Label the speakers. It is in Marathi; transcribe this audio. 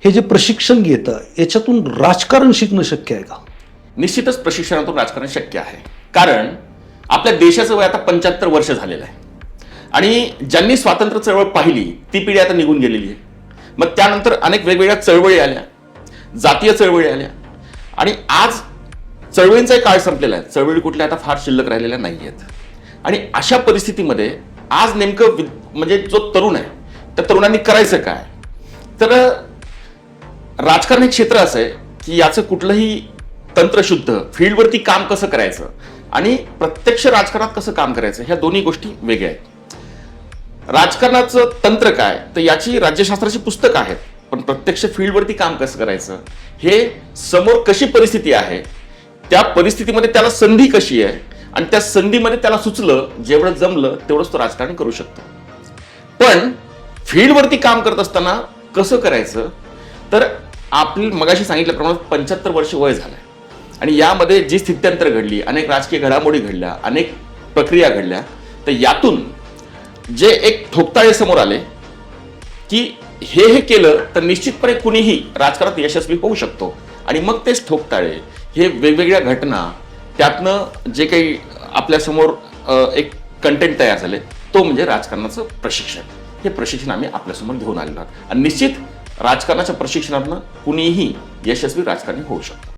Speaker 1: हे जे प्रशिक्षण घेतं याच्यातून राजकारण शिकणं शक्य आहे का?
Speaker 2: निश्चितच प्रशिक्षणातून राजकारण शक्य आहे. कारण आपल्या देशाचं वय आता 75 वर्ष झालेलं आहे आणि ज्यांनी स्वातंत्र्य चळवळ पाहिली ती पिढी आता निघून गेलेली आहे. मग त्यानंतर अनेक वेगवेगळ्या चळवळी आल्या, जातीय चळवळी आल्या आणि आज चळवळींचा काळ संपलेला आहे. चळवळी कुठल्या आता फार शिल्लक राहिलेल्या नाही आहेत. आणि अशा परिस्थितीमध्ये आज नेमकं म्हणजे जो तरुण आहे त्या तरुणांनी करायचं काय? तर राजकारण हे क्षेत्र असं आहे की याचं कुठलंही तंत्रशुद्ध फील्डवरती काम कसं करायचं आणि प्रत्यक्ष राजकारणात कसं काम करायचं ह्या दोन्ही गोष्टी वेगळ्या आहेत. राजकारणाचं तंत्र काय तर याची राज्यशास्त्राची पुस्तकं आहेत, पण प्रत्यक्ष फील्डवरती काम कसं करायचं हे समोर कशी परिस्थिती आहे, त्या परिस्थितीमध्ये त्याला संधी कशी आहे आणि त्या संधीमध्ये त्याला सुचलं जेवढं जमलं तेवढंच तो राजकारण करू शकतो. पण फील्डवरती काम करत असताना कसं करायचं तर आपली मगाशी सांगितल्याप्रमाणे 75 वर्ष वय झालंय आणि यामध्ये जी स्थित्यंतर घडली, अनेक राजकीय घडामोडी घडल्या, अनेक प्रक्रिया घडल्या, तर यातून जे एक ठोकताळे समोर आले की हे केलं तर निश्चितपणे कुणीही राजकारणात यशस्वी होऊ शकतो. आणि मग तेच ठोकताळे हे वेगवेगळ्या घटना त्यातनं जे काही आपल्यासमोर एक कंटेंट तयार झाले तो म्हणजे राजकारणाचं प्रशिक्षण. हे प्रशिक्षण आम्ही आपल्यासमोर घेऊन आलेलो आहोत आणि निश्चित राजकारणाच्या प्रशिक्षणातनं कुणीही यशस्वी राजकारणी होऊ शकतो.